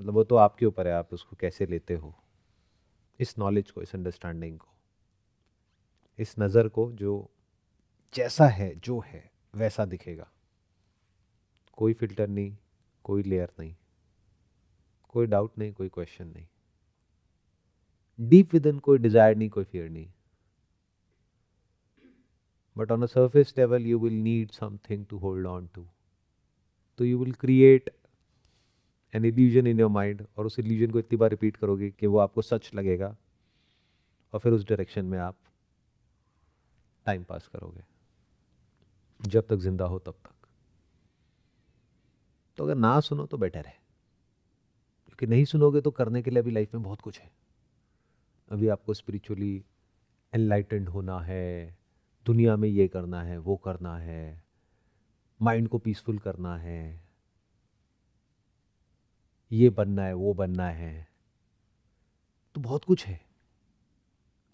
मतलब वो तो आपके ऊपर है, आप उसको कैसे लेते हो, इस नॉलेज को, इस अंडरस्टैंडिंग को, इस नज़र को, जो जैसा है जो है वैसा दिखेगा, कोई फिल्टर नहीं, कोई लेयर नहीं, कोई डाउट नहीं, कोई क्वेश्चन नहीं, डीप विद इन कोई डिजायर नहीं, कोई फियर नहीं. But on a surface level, you will need something to hold on to. तो you will create an illusion in your mind, और उस illusion को इतनी बार रिपीट करोगे कि वो आपको सच लगेगा, और फिर उस डायरेक्शन में आप टाइम पास करोगे जब तक जिंदा हो तब तक. तो अगर ना सुनो तो बेटर है, क्योंकि नहीं सुनोगे तो करने के लिए अभी लाइफ में बहुत कुछ है. अभी आपको स्पिरिचुअली एनलाइटेंड होना है, दुनिया में ये करना है, वो करना है, माइंड को पीसफुल करना है, ये बनना है, वो बनना है. तो बहुत कुछ है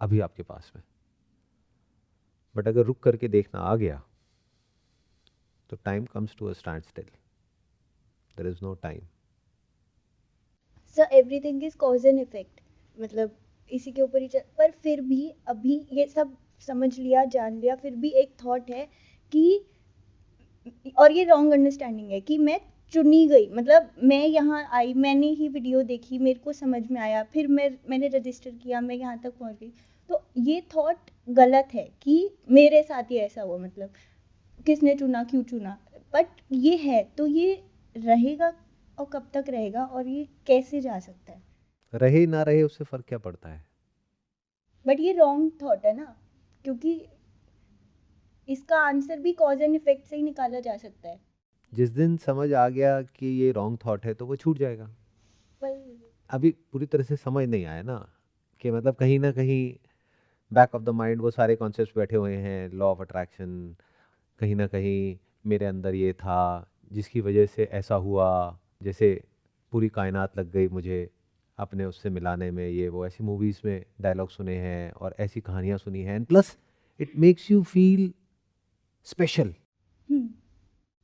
अभी आपके पास में. बट अगर रुक करके देखना आ गया तो time comes to a standstill. There is no time. Sir everything is cause and effect, मतलब इसी के ऊपर ही पर फिर भी अभी ये सब समझ लिया, जान लिया, फिर भी एक थॉट है कि, और ये रॉन्ग अंडरस्टैंडिंग है कि मैं चुनी गई, मतलब मैं यहाँ आई, मैंने ही वीडियो देखी, मेरे को समझ में आया, फिर मैंने रजिस्टर किया, मैं यहाँ तक पहुँच गई. तो ये थॉट गलत है कि मेरे साथ ही ऐसा हुआ, मतलब किसने चुना, क्यों चुना. बट ये है तो ये रहेगा, और कब तक रहेगा, और ये कैसे जा सकता है. रहे ना रहे उससे फर्क क्या पड़ता है. बट ये रॉन्ग थॉट है ना, क्योंकि इसका आंसर भी कॉज एंड इफेक्ट से ही निकाला जा सकता है. जिस दिन समझ आ गया कि ये रॉन्ग थॉट है तो वो छूट जाएगा. पर अभी पूरी तरह से समझ नहीं आया ना, कि मतलब कहीं ना कहीं बैक ऑफ द माइंड वो सारे कॉन्सेप्ट्स बैठे हुए हैं, लॉ ऑफ अट्रैक्शन, कहीं ना कहीं मेरे अंदर ये था जिसकी वजह से ऐसा हुआ, जैसे पूरी कायनात लग गई मुझे अपने उससे मिलाने में, ये वो ऐसी मूवीज़ में डायलॉग सुने हैं और ऐसी कहानियाँ सुनी हैं. And plus it makes you feel special, hmm,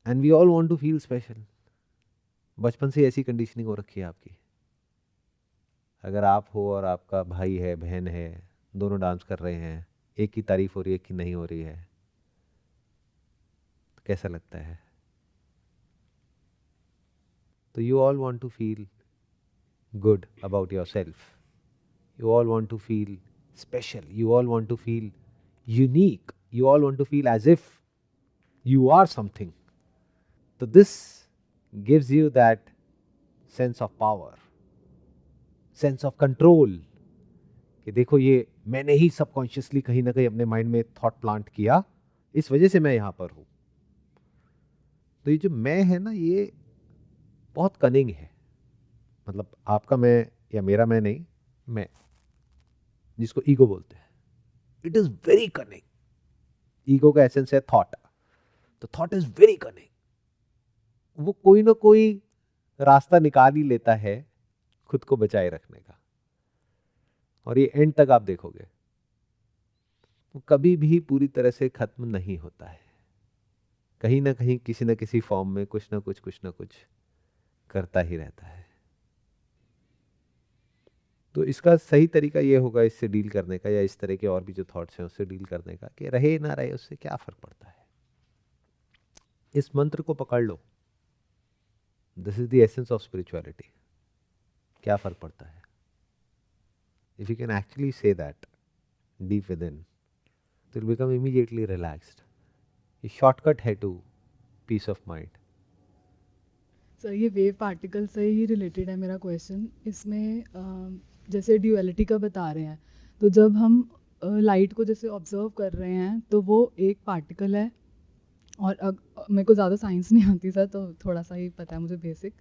and we all want to feel special. बचपन से ऐसी कंडीशनिंग हो रखी है आपकी. अगर आप हो और आपका भाई है, बहन है, दोनों डांस कर रहे हैं, एक की तारीफ हो रही है, एक की नहीं हो रही है, तो कैसा लगता है. तो you all want to feel good about yourself. You all want to feel special. You all want to feel unique. You all want to feel as if you are something. So, this gives you that sense of power, sense of control. कि देखो ये मैंने ही subconsciously कहीं ना कहीं अपने mind में thought plant किया, इस वजह से मैं यहाँ पर हूँ. तो ये जो मैं है ना, ये बहुत कनिंग है. मतलब आपका मैं या मेरा मैं नहीं, मैं, जिसको ईगो बोलते हैं, it is very cunning. Ego का एसेंस है थॉट. तो थॉट इज वेरी कनिंग. वो कोई ना कोई रास्ता निकाल ही लेता है खुद को बचाए रखने का. और ये एंड तक आप देखोगे वो कभी भी पूरी तरह से खत्म नहीं होता है. कहीं ना कहीं किसी ना किसी फॉर्म में कुछ ना कुछ करता ही रहता है. तो इसका सही तरीका ये होगा इससे डील करने का, या इस तरह के और भी जो थॉट्स हैं उससे डील करने का, कि रहे ना रहे उससे क्या फर्क पड़ता है. इस मंत्र को पकड़ लो. This is the essence of spirituality. क्या फर्क पड़ता है. If you can actually say that deep within, तो you'll become immediately relaxed. ये शॉर्टकट है to peace of mind. Sir ये वेव पार्टिकल से ही रिलेटेड है मेरा क्वेश्चन. इसमें जैसे ड्यूअलिटी का बता रहे हैं, तो जब हम लाइट को जैसे ऑब्जर्व कर रहे हैं तो वो एक पार्टिकल है, और मेरे को ज़्यादा साइंस नहीं आती सर, तो थोड़ा सा ही पता है मुझे बेसिक.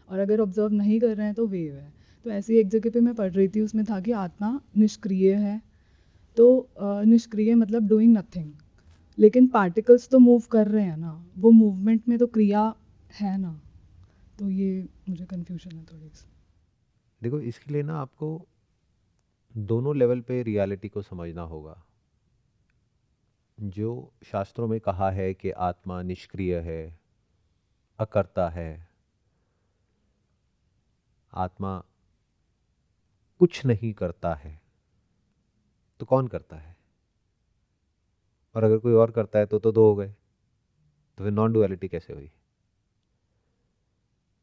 और अगर ऑब्जर्व नहीं कर रहे हैं तो वेव है. तो ऐसी एक जगह पे मैं पढ़ रही थी, उसमें था कि आत्मा निष्क्रिय है. तो निष्क्रिय मतलब डूइंग नथिंग, लेकिन पार्टिकल्स तो मूव कर रहे हैं ना, वो मूवमेंट में तो क्रिया है ना. तो ये मुझे कन्फ्यूजन है थोड़ी सी. देखो इसके लिए ना आपको दोनों लेवल पे रियलिटी को समझना होगा. जो शास्त्रों में कहा है कि आत्मा निष्क्रिय है, अकर्ता है, आत्मा कुछ नहीं करता है तो कौन करता है? और अगर कोई और करता है तो दो हो गए, तो फिर नॉन डुअलिटी कैसे हुई?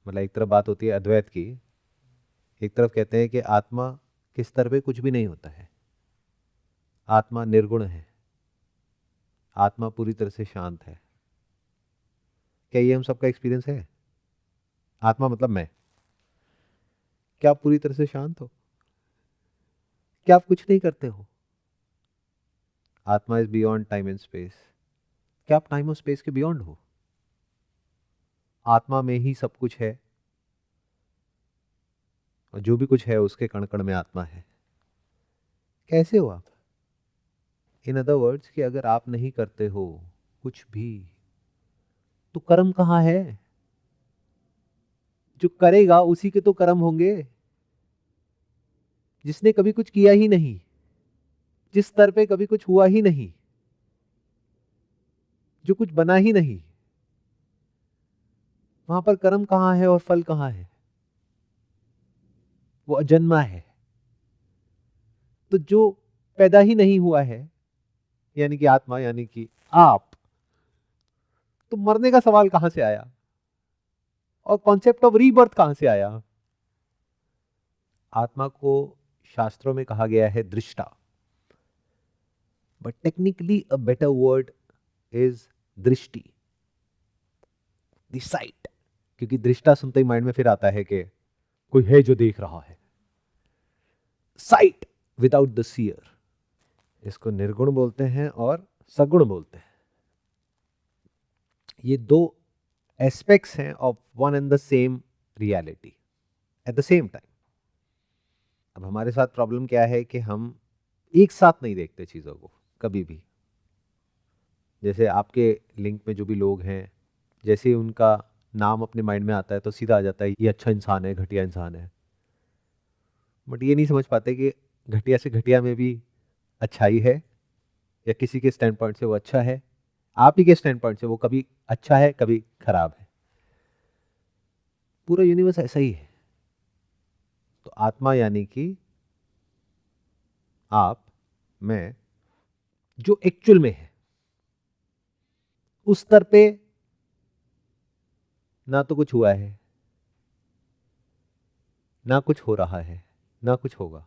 मतलब एक तरफ बात होती है अद्वैत की, एक तरफ कहते हैं कि आत्मा के स्तर पे कुछ भी नहीं होता है, आत्मा निर्गुण है, आत्मा पूरी तरह से शांत है। क्या ये हम सबका एक्सपीरियंस है? आत्मा मतलब मैं। क्या आप पूरी तरह से शांत हो? क्या आप कुछ नहीं करते हो? आत्मा is beyond time and space. क्या आप टाइम और स्पेस के बियॉन्ड हो? आत्मा में ही सब कुछ है, और जो भी कुछ है उसके कण कण में आत्मा है। कैसे हो आप? इन अदर वर्ड्स कि अगर आप नहीं करते हो कुछ भी, तो कर्म कहां है? जो करेगा उसी के तो कर्म होंगे। जिसने कभी कुछ किया ही नहीं, जिस स्तर पे कभी कुछ हुआ ही नहीं, जो कुछ बना ही नहीं, वहां पर कर्म कहां है और फल कहां है? वो अजन्मा है। तो जो पैदा ही नहीं हुआ है, यानी कि आत्मा, यानी कि आप, तो मरने का सवाल कहां से आया? और कॉन्सेप्ट ऑफ रीबर्थ कहां से आया? आत्मा को शास्त्रों में कहा गया है दृष्टा, but technically a better word is दृष्टि, द साइट। क्योंकि दृष्टा सुनते ही माइंड में फिर आता है कि कोई है जो देख रहा है। साइट विदाउट द सीयर, इसको निर्गुण बोलते हैं और सगुण बोलते हैं। ये दो एस्पेक्ट्स हैं of one and the same reality at the same time. अब हमारे साथ प्रॉब्लम क्या है कि हम एक साथ नहीं देखते चीजों को कभी भी। जैसे आपके लिंक में जो भी लोग हैं, जैसे ही उनका नाम अपने माइंड में आता है तो सीधा आ जाता है ये अच्छा इंसान है, घटिया इंसान है। बट ये नहीं समझ पाते कि घटिया से घटिया में भी अच्छाई है, या किसी के स्टैंड पॉइंट से वो अच्छा है, आप ही के स्टैंड पॉइंट से वो कभी अच्छा है कभी खराब है। पूरा यूनिवर्स ऐसा ही है। तो आत्मा यानी कि आप, मैं, जो एक्चुअल में है, उस स्तर पे ना तो कुछ हुआ है, ना कुछ हो रहा है, ना कुछ होगा,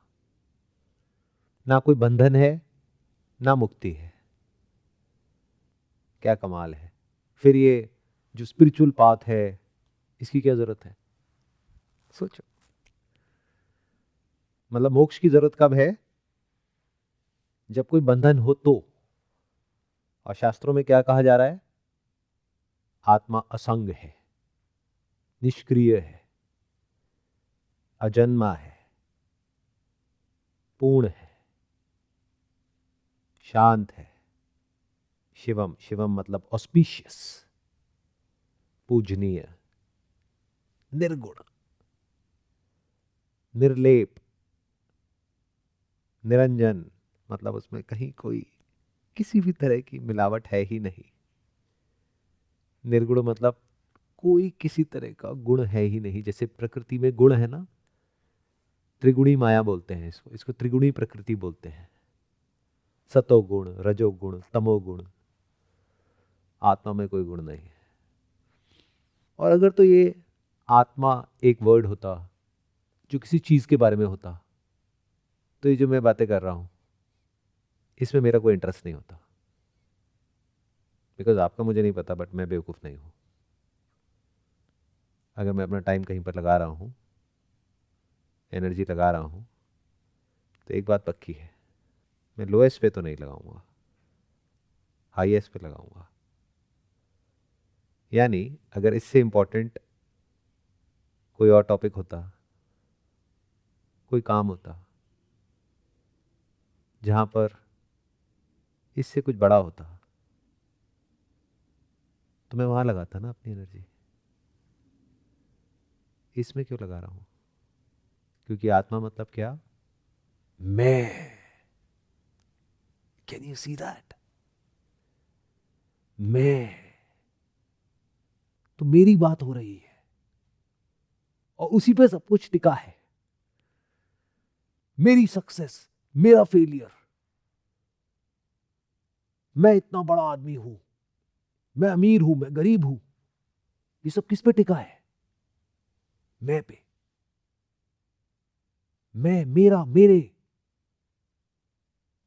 ना कोई बंधन है, ना मुक्ति है। क्या कमाल है। फिर ये जो स्पिरिचुअल पाथ है, इसकी क्या जरूरत है? सोचो। मतलब मोक्ष की जरूरत कब है? जब कोई बंधन हो तो। और शास्त्रों में क्या कहा जा रहा है? आत्मा असंग है, निष्क्रिय है, अजन्मा है, पूर्ण है, शांत है, शिवम, शिवम मतलब ऑस्पिशियस, पूजनीय, निर्गुण, निर्लेप, निरंजन, मतलब उसमें कहीं कोई किसी भी तरह की मिलावट है ही नहीं। निर्गुण मतलब कोई किसी तरह का गुण है ही नहीं। जैसे प्रकृति में गुण है ना, त्रिगुणी माया बोलते हैं इसको, इसको त्रिगुणी प्रकृति बोलते हैं। सतोगुण, रजोगुण, तमोगुण। आत्मा में कोई गुण नहीं है। और अगर तो ये आत्मा एक वर्ड होता जो किसी चीज के बारे में होता, तो ये जो मैं बातें कर रहा हूं इसमें मेरा कोई इंटरेस्ट नहीं होता। बिकॉज आपका मुझे नहीं पता, बट मैं बेवकूफ नहीं हूं। अगर मैं अपना टाइम कहीं पर लगा रहा हूं, एनर्जी लगा रहा हूं, तो एक बात पक्की है, मैं लोएस्ट पे तो नहीं लगाऊंगा, हाईएस्ट पे लगाऊंगा। यानी अगर इससे इंपॉर्टेंट कोई और टॉपिक होता, कोई काम होता जहां पर इससे कुछ बड़ा होता, तो मैं वहां लगाता ना अपनी एनर्जी। इसमें क्यों लगा रहा हूं? क्योंकि आत्मा मतलब क्या? मैं। Can you see that? मैं, तो मेरी बात हो रही है, और उसी पे सब कुछ टिका है। मेरी सक्सेस, मेरा फेलियर, मैं इतना बड़ा आदमी हूं, मैं अमीर हूं, मैं गरीब हूं, ये सब किस पे टिका है? मैं पे। मैं, मेरा, मेरे।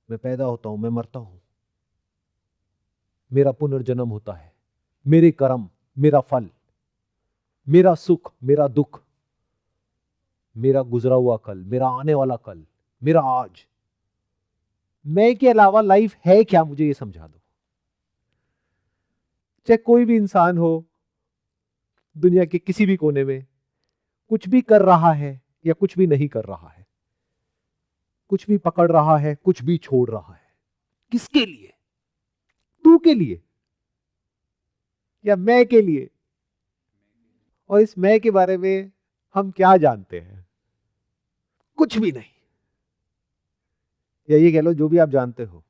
मैं पैदा होता हूं, मैं मरता हूं, मेरा पुनर्जन्म होता है, मेरे कर्म, मेरा फल, मेरा सुख, मेरा दुख, मेरा गुजरा हुआ कल, मेरा आने वाला कल, मेरा आज। मैं के अलावा लाइफ है क्या, मुझे ये समझा दो। चाहे कोई भी इंसान हो दुनिया के किसी भी कोने में, कुछ भी कर रहा है या कुछ भी नहीं कर रहा है, कुछ भी पकड़ रहा है, कुछ भी छोड़ रहा है, किसके लिए? तू के लिए या मैं के लिए? और इस मैं के बारे में हम क्या जानते हैं? कुछ भी नहीं। या ये कह लो, जो भी आप जानते हो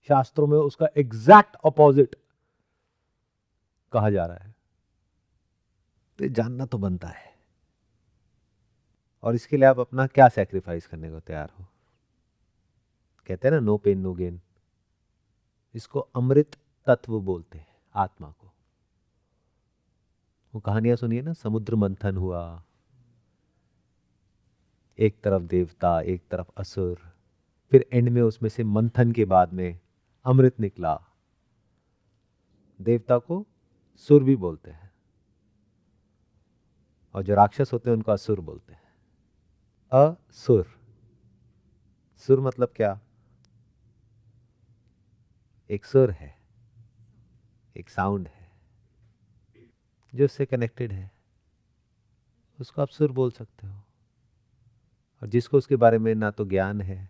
शास्त्रों में उसका एग्जैक्ट ऑपोजिट कहा जा रहा है। तो ये जानना तो बनता है। और इसके लिए आप अपना क्या सैक्रिफाइस करने को तैयार हो? कहते हैं ना, नो पेन नो गेन। इसको अमृत तत्व बोलते हैं, आत्मा को। वो कहानियां सुनिए ना, समुद्र मंथन हुआ, एक तरफ देवता, एक तरफ असुर, फिर एंड में उसमें से मंथन के बाद में अमृत निकला। देवता को सुर भी बोलते हैं, और जो राक्षस होते हैं उनको असुर बोलते हैं। असुर, सुर मतलब क्या? एक सुर है, एक साउंड है जो उससे कनेक्टेड है, उसको आप सुर बोल सकते हो। और जिसको उसके बारे में ना तो ज्ञान है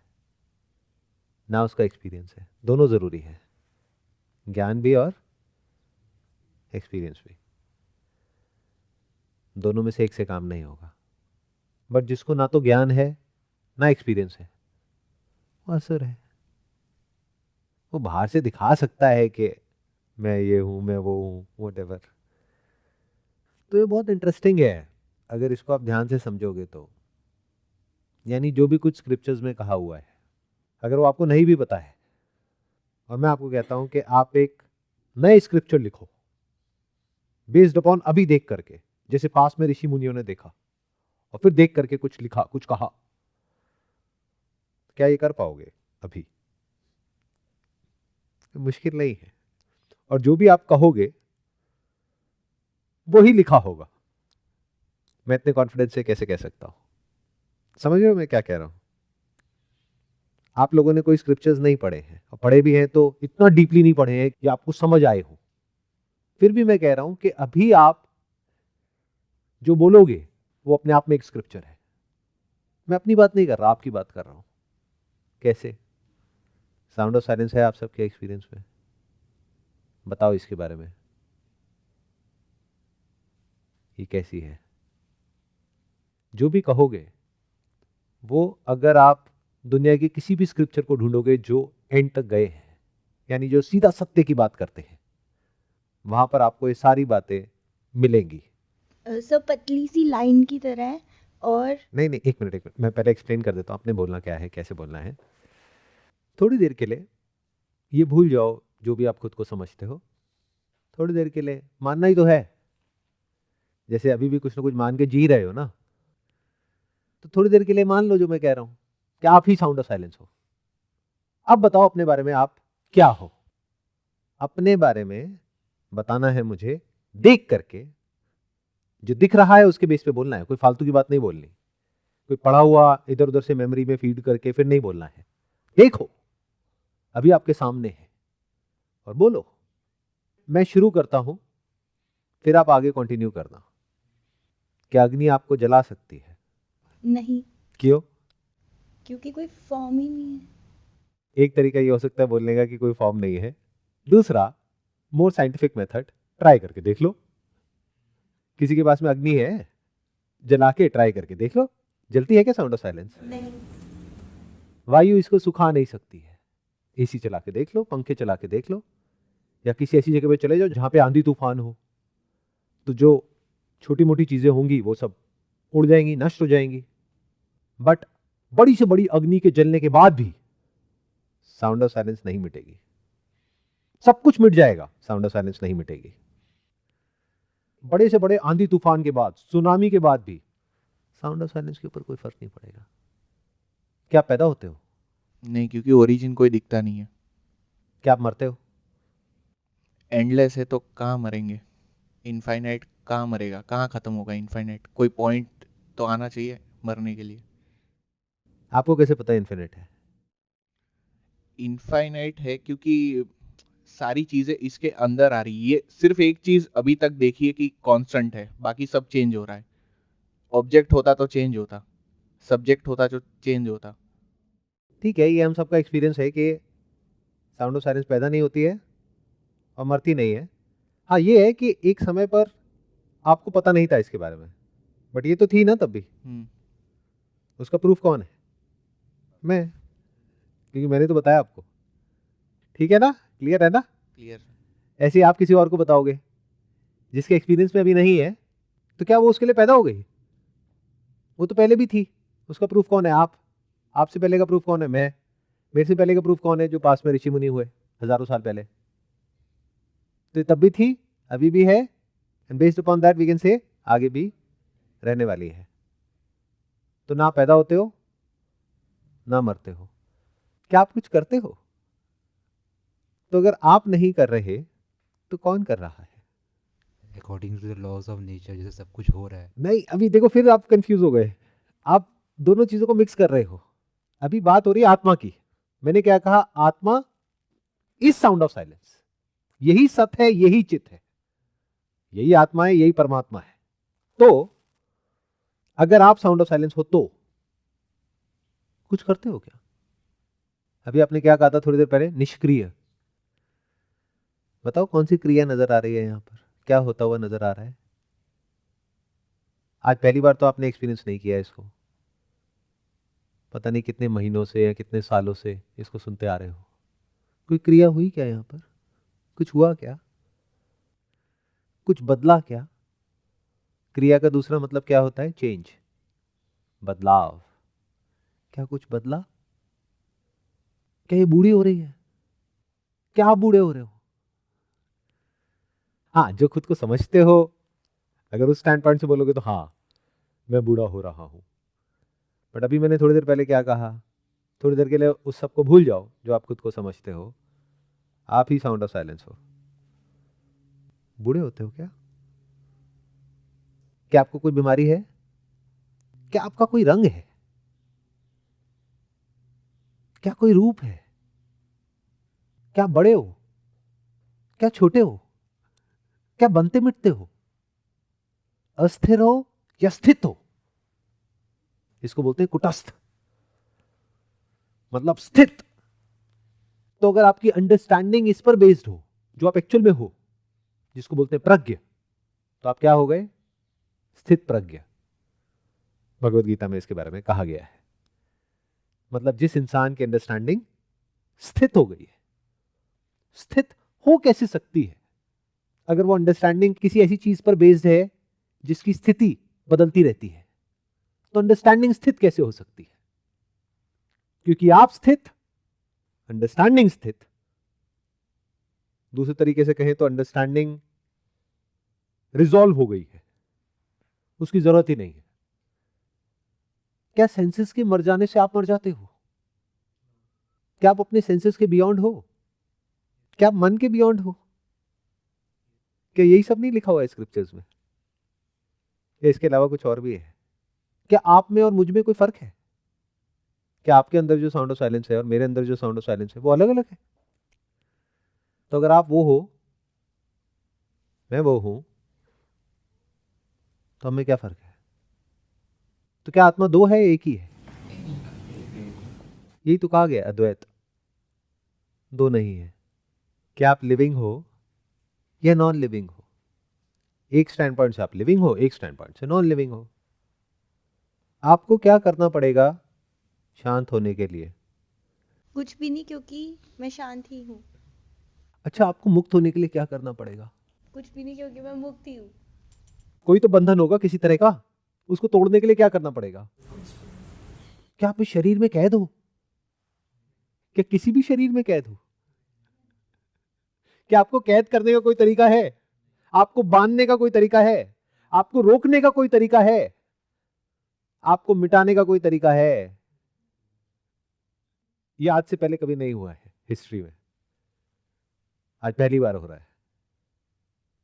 ना उसका एक्सपीरियंस है, दोनों जरूरी है, ज्ञान भी और एक्सपीरियंस भी। दोनों में से एक से काम नहीं होगा। बट जिसको ना तो ज्ञान है ना एक्सपीरियंस है, वो असुर है। वो बाहर से दिखा सकता है कि मैं ये हूं, मैं वो हूं, व्हाटएवर। तो ये बहुत इंटरेस्टिंग है अगर इसको आप ध्यान से समझोगे तो। यानी जो भी कुछ स्क्रिप्चर्स में कहा हुआ है, अगर वो आपको नहीं भी पता है, और मैं आपको कहता हूं कि आप एक नए स्क्रिप्चर लिखो बेस्ड अपॉन अभी देख करके, जैसे पास में ऋषि मुनियों ने देखा और फिर देख करके कुछ लिखा, कुछ कहा, क्या ये कर पाओगे अभी? मुश्किल नहीं है। और जो भी आप कहोगे वो ही लिखा होगा। मैं इतने कॉन्फिडेंस से कैसे कह सकता हूं? समझ रहे हो मैं क्या कह रहा हूं? आप लोगों ने कोई स्क्रिप्चर्स नहीं पढ़े हैं, और पढ़े भी हैं तो इतना डीपली नहीं पढ़े हैं कि आपको समझ आए हो। फिर भी मैं कह रहा हूं कि अभी आप जो बोलोगे वो अपने आप में एक स्क्रिप्चर है। मैं अपनी बात नहीं कर रहा, आपकी बात कर रहा हूं। कैसे? साउंड ऑफ साइलेंस है आप सबके एक्सपीरियंस में? बताओ इसके बारे में, ये कैसी है? जो भी कहोगे वो, अगर आप दुनिया के किसी भी स्क्रिप्चर को ढूंढोगे जो एंड तक गए हैं, यानी जो सीधा सत्य की बात करते हैं, वहां पर आपको ये सारी बातें मिलेंगी। सब पतली सी लाइन की तरह है। और नहीं नहीं, एक मिनट, मैं पहले एक्सप्लेन कर देता हूँ आपने बोलना क्या है, कैसे बोलना है। थोड़ी देर के लिए ये भूल जाओ जो भी आप खुद को समझते हो। थोड़ी देर के लिए मानना ही तो है, जैसे अभी भी कुछ ना कुछ मान के जी रहे हो ना, तो थोड़ी देर के लिए मान लो जो मैं कह रहा हूं कि आप ही साउंड ऑफ साइलेंस हो। अब बताओ अपने बारे में आप क्या हो? अपने बारे में बताना है मुझे देख करके, जो दिख रहा है उसके बेस पे बोलना है, कोई फालतू की बात नहीं बोलनी, कोई पढ़ा हुआ इधर उधर से मेमोरी में फीड करके फिर नहीं बोलना है। देखो अभी आपके सामने है और बोलो। मैं शुरू करता हूं, फिर आप आगे कंटिन्यू करना। क्या अग्नि आपको जला सकती है? नहीं, क्यों? क्योंकि कोई फॉर्म ही नहीं है। एक तरीका ये हो सकता है बोलने का कि कोई फॉर्म नहीं है। दूसरा, मोर साइंटिफिक मेथड, ट्राई करके देख लो। किसी के पास में अग्नि है, जला के ट्राई करके देख लो, जलती है क्या साउंड ऑफ साइलेंस? नहीं। वायु इसको सुखा नहीं सकती है। एसी चला के देख लो, पंखे चला के देख लो, या किसी ऐसी जगह पे चले जाओ जहां पे आंधी तूफान हो, तो जो छोटी मोटी चीजें होंगी वो सब उड़ जाएंगी, नष्ट हो जाएंगी। बट बड़ी से बड़ी अग्नि के जलने के बाद भी साउंड ऑफ साइलेंस नहीं मिटेगी। सब कुछ मिट जाएगा, साउंड ऑफ साइलेंस नहीं मिटेगी। बड़े से बड़े आंधी तूफान के बाद, सुनामी के बाद भी साउंड ऑफ साइलेंस के ऊपर कोई फर्क नहीं पड़ेगा। क्या आप पैदा होते हो? नहीं, क्योंकि ओरिजिन कोई दिखता नहीं है। क्या आप मरते हो? एंडलेस है तो कहाँ मरेंगे? इनफाइनाइट कहाँ मरेगा, कहाँ खत्म होगा इनफाइनाइट? कोई पॉइंट तो आना चाहिए मरने के लिए। आपको कैसे पता इन्फिनिट है? इनफाइनाइट है क्योंकि सारी चीजें इसके अंदर आ रही है। ये सिर्फ एक चीज अभी तक देखिए कि कांस्टेंट है, बाकी सब चेंज हो रहा है। ऑब्जेक्ट होता तो चेंज होता, सब्जेक्ट होता तो चेंज होता। ठीक है, ये हम सबका एक्सपीरियंस है कि साउंड ऑफ साइलेंस पैदा नहीं होती है और मरती नहीं है। हाँ, ये है कि एक समय पर आपको पता नहीं था इसके बारे में, बट ये तो थी ना तब भी। उसका प्रूफ कौन है? मैं, क्योंकि मैंने तो बताया आपको। ठीक है ना? क्लियर है ना? क्लियर। ऐसे ही आप किसी और को बताओगे जिसके एक्सपीरियंस में अभी नहीं है, तो क्या वो उसके लिए पैदा हो गई? वो तो पहले भी थी। उसका प्रूफ कौन है? आप। आपसे पहले का प्रूफ कौन है? मैं। मेरे से पहले का प्रूफ कौन है? जो पास में ऋषि मुनि हुए हजारों साल पहले। तो तब भी थी, अभी भी है, and based upon that we can say आगे भी रहने वाली है। तो ना पैदा होते हो ना मरते हो। क्या आप कुछ करते हो? तो अगर आप नहीं कर रहे तो कौन कर रहा है? According to the laws of nature, जैसे सब कुछ हो रहा है। नहीं, अभी देखो फिर आप कंफ्यूज हो गए। आप दोनों चीजों को मिक्स कर रहे हो। अभी बात हो रही है आत्मा की। मैंने क्या कहा? आत्मा इज साउंड ऑफ साइलेंस। यही सत्य है, यही चित है, यही आत्मा है, यही परमात्मा है। तो अगर आप साउंड ऑफ साइलेंस हो तो कुछ करते हो क्या? अभी आपने क्या कहा था थोड़ी देर पहले? निष्क्रिय। बताओ कौन सी क्रिया नजर आ रही है यहां पर? क्या होता हुआ नजर आ रहा है? आज पहली बार तो आपने एक्सपीरियंस नहीं किया इसको, पता नहीं कितने महीनों से या कितने सालों से इसको सुनते आ रहे हो। कोई क्रिया हुई क्या यहां पर? कुछ हुआ क्या? कुछ बदला क्या? क्रिया का दूसरा मतलब क्या होता है? चेंज, बदलाव। क्या कुछ बदला? क्या ये बूढ़ी हो रही है? क्या आप बूढ़े हो रहे हो? हाँ, जो खुद को समझते हो, अगर उस स्टैंड पॉइंट से बोलोगे तो हाँ, मैं बूढ़ा हो रहा हूं। बट अभी मैंने थोड़ी देर पहले क्या कहा? थोड़ी देर के लिए उस सब को भूल जाओ जो आप खुद को समझते हो। आप ही साउंड ऑफ साइलेंस हो। बूढ़े होते हो क्या? क्या आपको कोई बीमारी है? क्या आपका कोई रंग है? क्या कोई रूप है? क्या बड़े हो? क्या छोटे हो? क्या बनते मिटते हो? अस्थिर हो या स्थित हो? इसको बोलते हैं कुटस्थ, मतलब स्थित। तो अगर आपकी अंडरस्टैंडिंग इस पर बेस्ड हो, जो आप एक्चुअल में हो, जिसको बोलते हैं प्रज्ञ, तो आप क्या हो गए? स्थित प्रज्ञ। भगवत गीता में इसके बारे में कहा गया है। मतलब जिस इंसान की अंडरस्टैंडिंग स्थित हो गई है। स्थित हो कैसे सकती है अगर वो अंडरस्टैंडिंग किसी ऐसी चीज पर बेस्ड है जिसकी स्थिति बदलती रहती है? तो अंडरस्टैंडिंग स्थित कैसे हो सकती है? क्योंकि आप स्थित, अंडरस्टैंडिंग स्थित। दूसरे तरीके से कहें तो अंडरस्टैंडिंग रिजॉल्व हो गई है, उसकी जरूरत ही नहीं है। क्या सेंसेस के मर जाने से आप मर जाते हो? क्या आप अपने सेंसेस के बियॉन्ड हो? क्या आप मन के बियॉन्ड हो? क्या यही सब नहीं लिखा हुआ है स्क्रिप्चर्स में? या इसके अलावा कुछ और भी है? क्या आप में और मुझ में कोई फर्क है? क्या आपके अंदर जो साउंड ऑफ साइलेंस है और मेरे अंदर जो साउंड ऑफ साइलेंस है वो अलग अलग है? तो अगर आप वो हो, मैं वो हूं, तो हमें क्या फर्क है? तो क्या आत्मा दो है, एक ही है? यही तो कहा गया, अद्वैत। दो नहीं है। क्या आप लिविंग हो या नॉन लिविंग हो? एक स्टैंड पॉइंट से आप लिविंग हो, एक स्टैंड पॉइंट से नॉन लिविंग हो। आपको क्या करना पड़ेगा शांत होने के लिए? कुछ भी नहीं, क्योंकि मैं शांत ही हूँ। अच्छा, आपको मुक्त होने के लिए क्या करना पड़ेगा? कुछ भी नहीं, क्योंकि मैं मुक्त ही हूँ। कोई तो बंधन होगा किसी तरह का, उसको तोड़ने के लिए क्या करना पड़ेगा? क्या आप इस शरीर में कैद हो? क्या किसी भी शरीर में कैद हो? क्या आपको कैद करने का कोई तरीका है? आपको बांधने का कोई तरीका है? आपको रोकने का कोई तरीका है? आपको मिटाने का कोई तरीका है? यह आज से पहले कभी नहीं हुआ है हिस्ट्री में, आज पहली बार हो रहा है।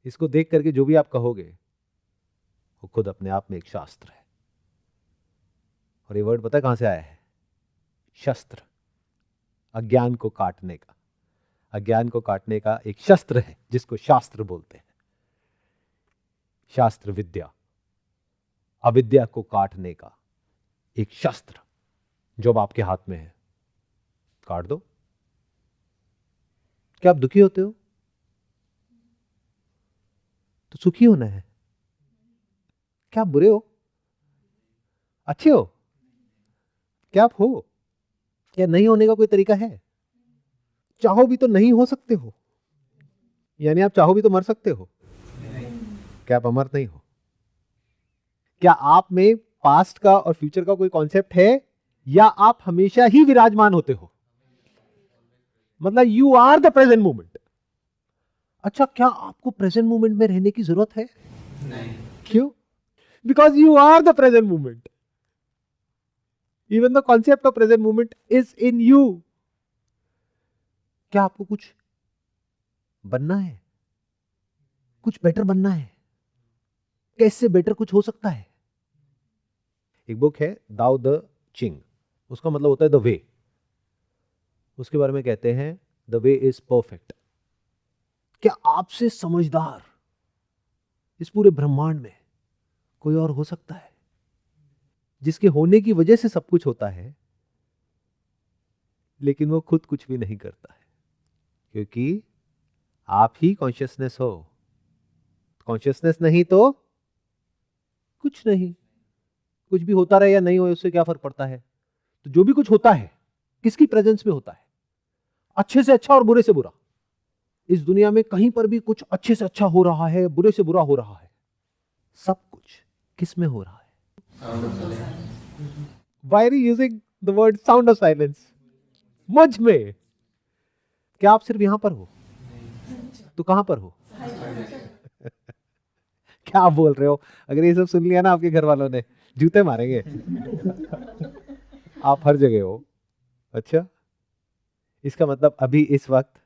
इसको देख करके जो भी आप कहोगे वो खुद अपने आप में एक शास्त्र है। और ये वर्ड पता है कहां से आया है? शस्त्र। अज्ञान को काटने का, अज्ञान को काटने का एक शस्त्र है जिसको शास्त्र बोलते हैं। शास्त्र विद्या, अविद्या को काटने का एक शस्त्र जो अब आपके हाथ में है। काट दो। क्या आप दुखी होते हो? तो सुखी होना है। क्या आप बुरे हो? अच्छे हो? क्या आप हो? क्या नहीं होने का कोई तरीका है? चाहो भी तो नहीं हो सकते हो, यानी आप चाहो भी तो मर सकते हो। क्या आप अमर नहीं हो? क्या आप में पास्ट का और फ्यूचर का कोई कॉन्सेप्ट है, या आप हमेशा ही विराजमान होते हो? मतलब you are the present moment. अच्छा, क्या आपको प्रेजेंट मोमेंट में रहने की जरूरत है? नहीं। क्यों? Because you are the present moment. Even the concept of present moment is in you. क्या आपको कुछ बनना है? कुछ बेटर बनना है? कैसे बेटर कुछ हो सकता है? एक बुक है दाओ द चिंग, उसका मतलब होता है द वे। उसके बारे में कहते हैं द वे इज परफेक्ट। क्या आपसे समझदार इस पूरे ब्रह्मांड में कोई और हो सकता है, जिसके होने की वजह से सब कुछ होता है, लेकिन वो खुद कुछ भी नहीं करता है? क्योंकि आप ही कॉन्शियसनेस हो। कॉन्शियसनेस नहीं तो कुछ नहीं। कुछ भी होता रहे या नहीं हो, उससे क्या फर्क पड़ता है? तो जो भी कुछ होता है किसकी प्रेजेंस में होता है? अच्छे से अच्छा और बुरे से बुरा। इस दुनिया में कहीं पर भी कुछ अच्छे से अच्छा हो रहा है, बुरे से बुरा हो रहा है। सब कुछ किस में हो रहा है? Why are you using the word sound of silence? मुझ में। क्या आप सिर्फ यहां पर हो? तो कहां पर हो? क्या आप बोल रहे हो? अगर ये सब सुन लिया ना आपके घर वालों ने, जूते मारेंगे। आप हर जगह हो। अच्छा, इसका मतलब अभी इस वक्त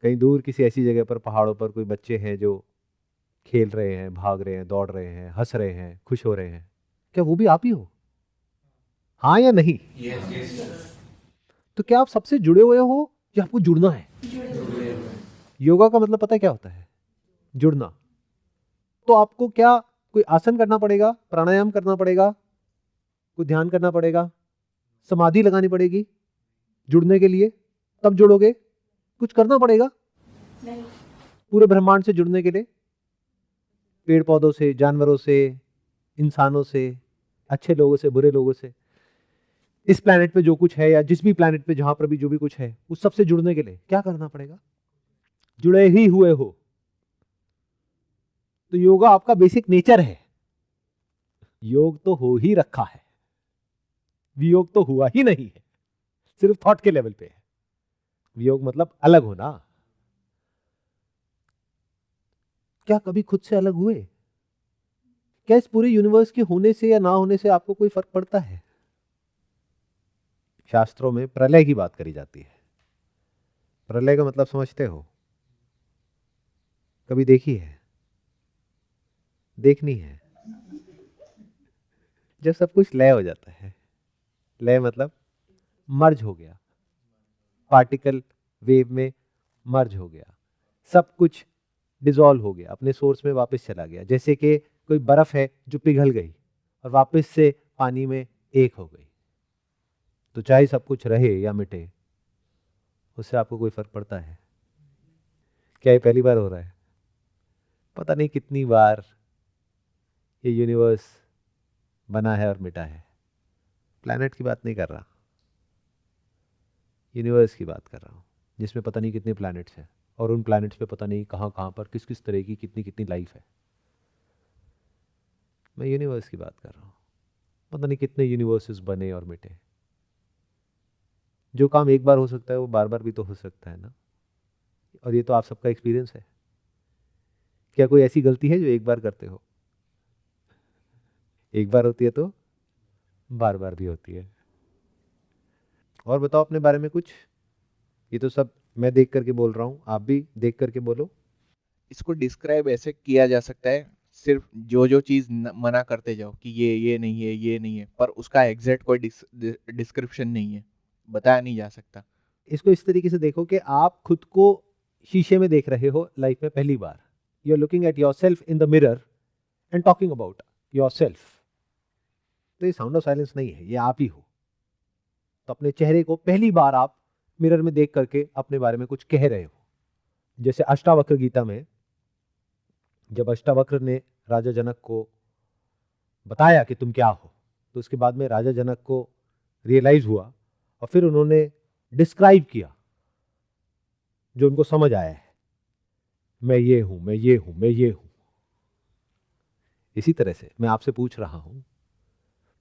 कहीं दूर किसी ऐसी जगह पर, पहाड़ों पर कोई बच्चे हैं जो खेल रहे हैं, भाग रहे हैं, दौड़ रहे हैं, हंस रहे हैं, खुश हो रहे हैं। क्या वो भी आप ही हो? हाँ या नहीं? yes. तो क्या आप सबसे जुड़े हुए हो या आपको जुड़ना है? योगा का मतलब पता है क्या होता है? जुड़ना। तो आपको क्या कोई आसन करना पड़ेगा, प्राणायाम करना पड़ेगा, कोई ध्यान करना पड़ेगा, समाधि लगानी पड़ेगी जुड़ने के लिए? तब जुड़ोगे? कुछ करना पड़ेगा? नहीं। पूरे ब्रह्मांड से जुड़ने के लिए, पेड़ पौधों से, जानवरों से, इंसानों से, अच्छे लोगों से, बुरे लोगों से, इस प्लेनेट पे जो कुछ है या जिस भी प्लेनेट पे जहां पर भी जो भी कुछ है, उस सबसे जुड़ने के लिए क्या करना पड़ेगा? जुड़े ही हुए हो। तो योगा आपका बेसिक नेचर है। योग तो हो ही रखा है, वियोग तो हुआ ही नहीं है, सिर्फ थॉट के लेवल पे है। वियोग मतलब अलग होना। क्या कभी खुद से अलग हुए? क्या इस पूरे यूनिवर्स के होने से या ना होने से आपको कोई फर्क पड़ता है? शास्त्रों में प्रलय की बात करी जाती है। प्रलय का मतलब समझते हो? कभी देखी है? देखनी है। जब सब कुछ लय हो जाता है। लय मतलब मर्ज हो गया, पार्टिकल वेव में मर्ज हो गया, सब कुछ डिसॉल्व हो गया, अपने सोर्स में वापस चला गया। जैसे कि कोई बर्फ है जो पिघल गई और वापस से पानी में एक हो गई। तो चाहे सब कुछ रहे या मिटे, उससे आपको कोई फर्क पड़ता है? क्या ये पहली बार हो रहा है? पता नहीं कितनी बार ये यूनिवर्स बना है और मिटा है। प्लैनेट की बात नहीं कर रहा, यूनिवर्स की बात कर रहा हूँ, जिसमें पता नहीं कितने प्लैनेट्स हैं और उन प्लैनेट्स पे पता नहीं कहाँ कहाँ पर किस किस तरह की कितनी कितनी लाइफ है। मैं यूनिवर्स की बात कर रहा हूँ। पता नहीं कितने यूनिवर्सेस बने और मिटे। जो काम एक बार हो सकता है वो बार बार भी तो हो सकता है ना। और ये तो आप सबका एक्सपीरियंस है। क्या कोई ऐसी गलती है जो एक बार करते हो? एक बार होती है तो बार बार भी होती है। और बताओ अपने बारे में कुछ। ये तो सब मैं देख करके बोल रहा हूँ, आप भी देख करके बोलो। इसको डिस्क्राइब ऐसे किया जा सकता है, सिर्फ जो जो चीज मना करते जाओ कि ये नहीं है, ये नहीं है, पर उसका एग्जैक्ट कोई डिस्क्रिप्शन नहीं है, बताया नहीं जा सकता। इसको इस तरीके से देखो कि आप खुद को शीशे में देख रहे हो लाइफ में पहली बार। You are looking at yourself in the mirror and talking about yourself. तो ये साउंड ऑफ साइलेंस नहीं है, ये आप ही हो। तो अपने चेहरे को पहली बार आप मिरर में देख करके अपने बारे में कुछ कह रहे हो। जैसे अष्टावक्र गीता में जब अष्टावक्र ने राजा जनक को बताया कि तुम क्या हो, तो उसके बाद में राजा जनक को रियलाइज हुआ और फिर उन्होंने डिस्क्राइब किया जो उनको समझ आया है, मैं ये हूं, मैं ये हूं, मैं ये हूं। इसी तरह से मैं आपसे पूछ रहा हूं,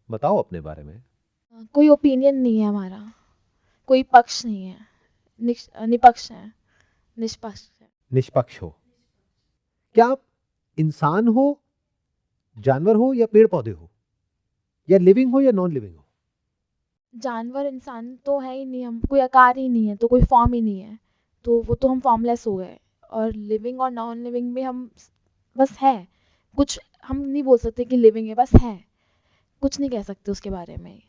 बताओ अपने बारे में। कोई ओपिनियन नहीं है हमारा, कोई पक्ष नहीं है, निपक्ष है, निष्पक्ष है। निष्पक्ष हो। क्या आप इंसान हो, जानवर हो या पेड़ पौधे हो, या लिविंग हो या नॉन लिविंग हो? जानवर इंसान तो है ही नहीं, हम कोई आकार ही नहीं है, तो कोई फॉर्म ही नहीं है, तो वो तो हम फॉर्मलेस हो गए। और लिविंग और नॉन लिविंग में हम बस है, कुछ हम नहीं बोल सकते कि लिविंग है, बस है, कुछ नहीं कह सकते उसके बारे में।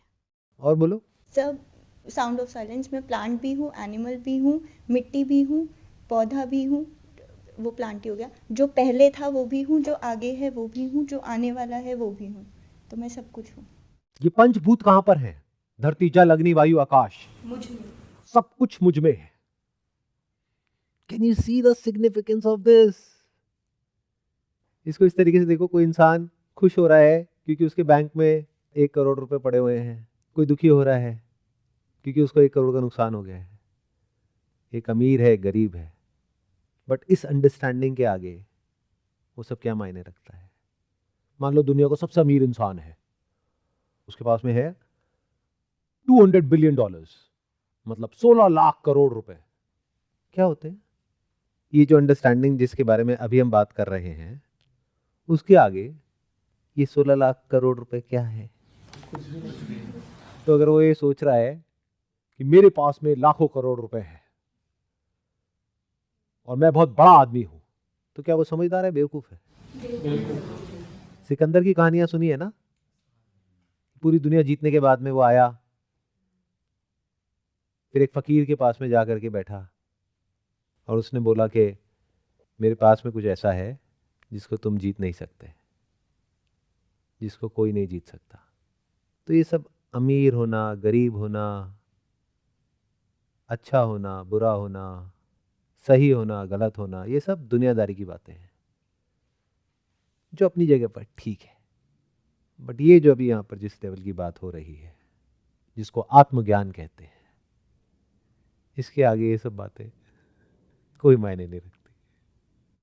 और बोलो। सब साउंड ऑफ साइलेंस में प्लांट भी हूँ, एनिमल भी हूँ, मिट्टी भी हूँ, पौधा भी हूँ। वो प्लांट ही हो गया। जो पहले था वो भी हूँ, जो आगे है वो भी हूँ, जो आने वाला है वो भी हूँ। तो मैं सब कुछ हूँ। ये पंचभूत कहां पर है? धरती, जल, अग्नि, वायु, आकाश। मुझ में सब कुछ मुझ में है। Can you see the significance of this? इसको इस तरीके से देखो, कोई इंसान खुश हो रहा है क्योंकि उसके बैंक में 1 करोड़ रुपए पड़े हुए हैं। कोई दुखी हो रहा है क्योंकि उसको 1 करोड़ का नुकसान हो गया है। एक अमीर है, गरीब है। बट इस अंडरस्टैंडिंग के आगे वो सब क्या मायने रखता है? मान लो दुनिया का सबसे अमीर इंसान है, उसके पास में है $200 बिलियन, मतलब 16 लाख करोड़ रुपए। क्या होते हैं? ये जो अंडरस्टैंडिंग जिसके बारे में अभी हम बात कर रहे हैं, उसके आगे ये 16 लाख करोड़ रुपए क्या है? तो अगर वो ये सोच रहा है कि मेरे पास में लाखों करोड़ रुपए है और मैं बहुत बड़ा आदमी हूं, तो क्या वो समझदार है, बेवकूफ है? सिकंदर की कहानियां सुनी है ना? पूरी दुनिया जीतने के बाद में वो आया, फिर एक फकीर के पास में जाकर के बैठा और उसने बोला कि मेरे पास में कुछ ऐसा है जिसको तुम जीत नहीं सकते, जिसको कोई नहीं जीत सकता। तो ये सब अमीर होना, गरीब होना, अच्छा होना, बुरा होना, सही होना, गलत होना, ये सब दुनियादारी की बातें हैं जो अपनी जगह पर ठीक है। बट ये जो अभी यहाँ पर जिस लेवल की बात हो रही है, जिसको आत्मज्ञान कहते हैं, इसके आगे ये सब बातें कोई मायने नहीं रखती।